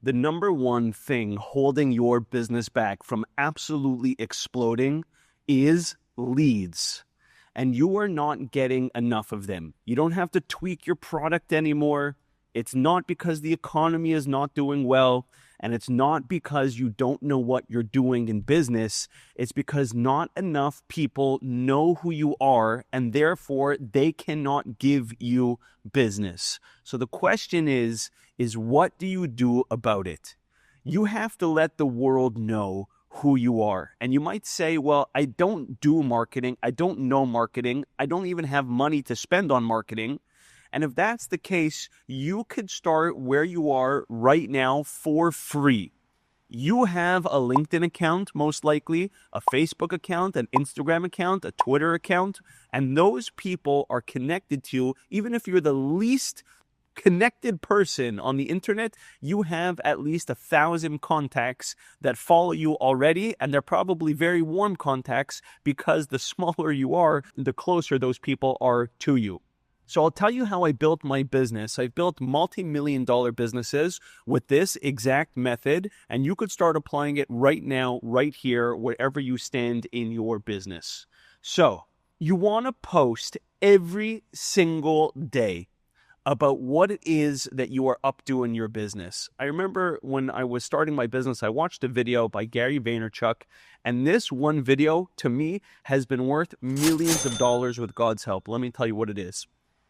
The number one thing holding your business back from absolutely exploding is leads. And you are not getting enough of them. You don't have to tweak your product anymore. It's not because the economy is not doing well, and it's not because you don't know what you're doing in business. It's because not enough people know who you are, and therefore they cannot give you business. So the question is what do you do about it? You have to let the world know who you are. And you might say, well, I don't do marketing. I don't know marketing. I don't even have money to spend on marketing. And if that's the case, you could start where you are right now for free. You have a LinkedIn account, most likely, a Facebook account, an Instagram account, a Twitter account, and those people are connected to you. Even if you're the least connected person on the internet, you have at least 1,000 contacts that follow you already, and they're probably very warm contacts because the smaller you are, the closer those people are to you. So I'll tell you how I built my business. I've built multi-million-dollar businesses with this exact method, and you could start applying it right now, right here, wherever you stand in your business. So you want to post every single day about what it is that you are up to in your business. I remember when I was starting my business, I watched a video by Gary Vaynerchuk, and this one video, to me, has been worth millions of dollars with God's help. Let me tell you what it is.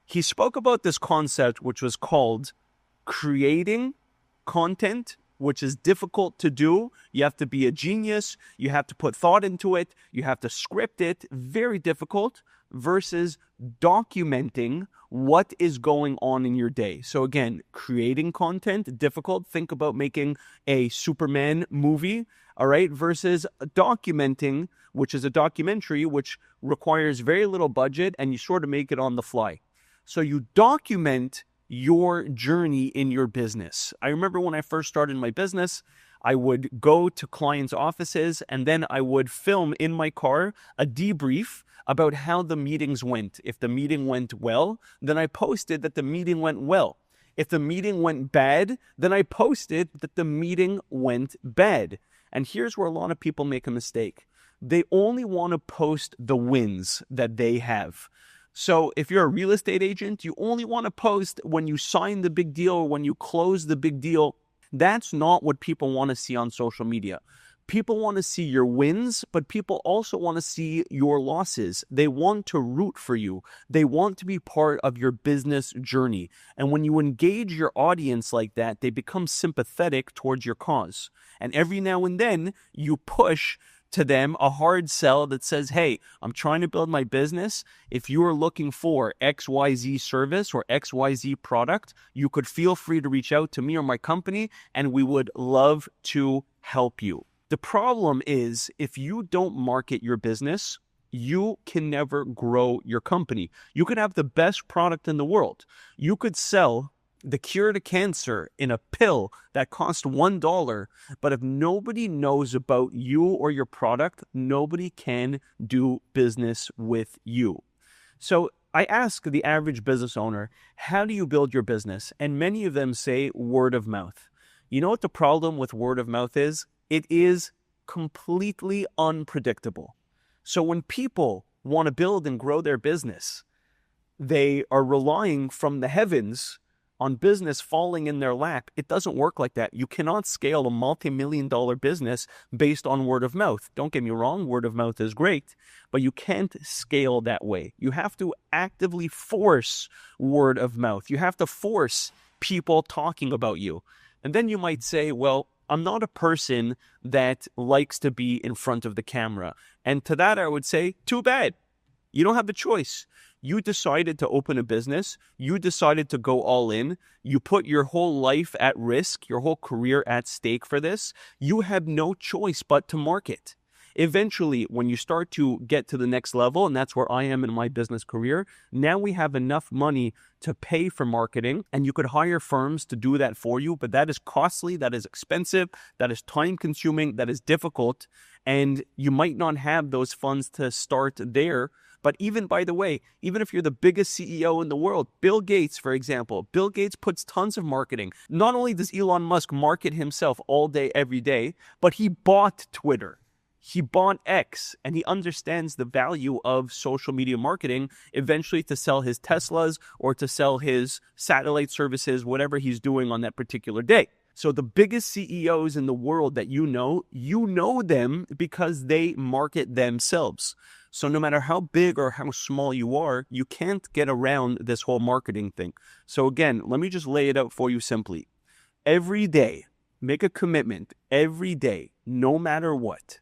He spoke about this concept, which was called creating content, which is difficult to do. You have to be a genius. You have to put thought into it. You have to script it. Very difficult. Versus documenting what is going on in your day. So again, creating content, difficult. Think about making a Superman movie, all right, versus documenting, which is a documentary, which requires very little budget and you sort of make it on the fly. So you document your journey in your business. I remember when I first started my business, I would go to clients' offices and then I would film in my car a debrief about how the meetings went. If the meeting went well, then I posted that the meeting went well. If the meeting went bad, then I posted that the meeting went bad. And here's where a lot of people make a mistake. They only want to post the wins that they have. So if you're a real estate agent, you only want to post when you sign the big deal or when you close the big deal. That's not what people want to see on social media. People want to see your wins, but people also want to see your losses. They want to root for you. They want to be part of your business journey. And when you engage your audience like that, they become sympathetic towards your cause. And every now and then, you push to them a hard sell that says, hey, I'm trying to build my business. If you are looking for XYZ service or XYZ product, you could feel free to reach out to me or my company, and we would love to help you. The problem is, if you don't market your business, you can never grow your company. You could have the best product in the world. You could sell the cure to cancer in a pill that costs $1, but if nobody knows about you or your product, nobody can do business with you. So I ask the average business owner, how do you build your business? And many of them say word of mouth. You know what the problem with word of mouth is? It is completely unpredictable. So when people want to build and grow their business, they are relying from the heavens on business falling in their lap. It doesn't work like that. You cannot scale a multi-million-dollar business based on word of mouth. Don't get me wrong, word of mouth is great, but you can't scale that way. You have to actively force word of mouth. You have to force people talking about you. And then you might say, well, I'm not a person that likes to be in front of the camera. And to that, I would say, too bad. You don't have the choice. You decided to open a business. You decided to go all in. You put your whole life at risk, your whole career at stake for this. You have no choice but to market. Eventually, when you start to get to the next level, and that's where I am in my business career, now we have enough money to pay for marketing, and you could hire firms to do that for you, but that is costly, that is expensive, that is time-consuming, that is difficult, and you might not have those funds to start there. But even, by the way, even if you're the biggest CEO in the world, Bill Gates, for example, Bill Gates puts tons of marketing. Not only does Elon Musk market himself all day, every day, but he bought Twitter. He bought X, and he understands the value of social media marketing eventually to sell his Teslas or to sell his satellite services, whatever he's doing on that particular day. So the biggest CEOs in the world that you know them because they market themselves. So no matter how big or how small you are, you can't get around this whole marketing thing. So again, let me just lay it out for you simply. Every day, make a commitment every day, no matter what,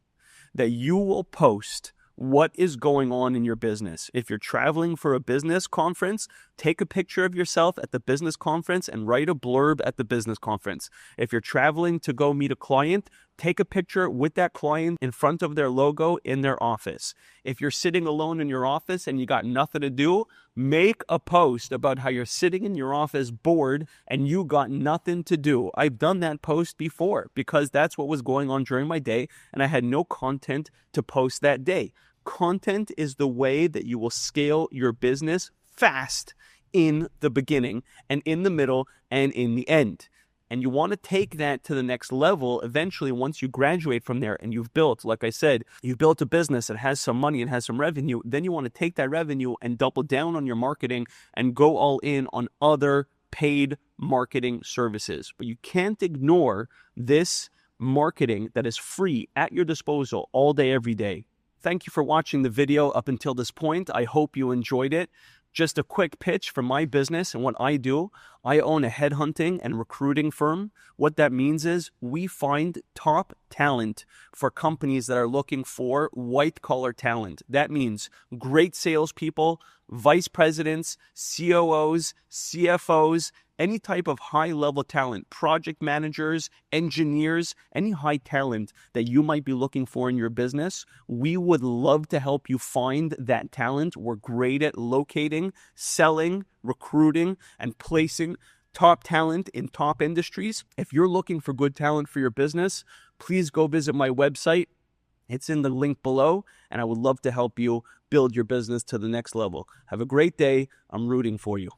that you will post what is going on in your business. If you're traveling for a business conference, take a picture of yourself at the business conference and write a blurb at the business conference. If you're traveling to go meet a client, take a picture with that client in front of their logo in their office. If you're sitting alone in your office and you got nothing to do, make a post about how you're sitting in your office bored and you got nothing to do. I've done that post before because that's what was going on during my day and I had no content to post that day. Content is the way that you will scale your business fast in the beginning and in the middle and in the end. And you want to take that to the next level eventually once you graduate from there and you've built, like I said, you've built a business that has some money and has some revenue. Then you want to take that revenue and double down on your marketing and go all in on other paid marketing services. But you can't ignore this marketing that is free at your disposal all day, every day. Thank you for watching the video up until this point. I hope you enjoyed it. Just a quick pitch for my business and what I do. I own a headhunting and recruiting firm. What that means is we find top talent for companies that are looking for white-collar talent. That means great salespeople, vice presidents, COOs, CFOs, any type of high-level talent, project managers, engineers, any high talent that you might be looking for in your business. We would love to help you find that talent. We're great at locating, selling, recruiting, and placing top talent in top industries. If you're looking for good talent for your business, please go visit my website. It's in the link below, and I would love to help you build your business to the next level. Have a great day. I'm rooting for you.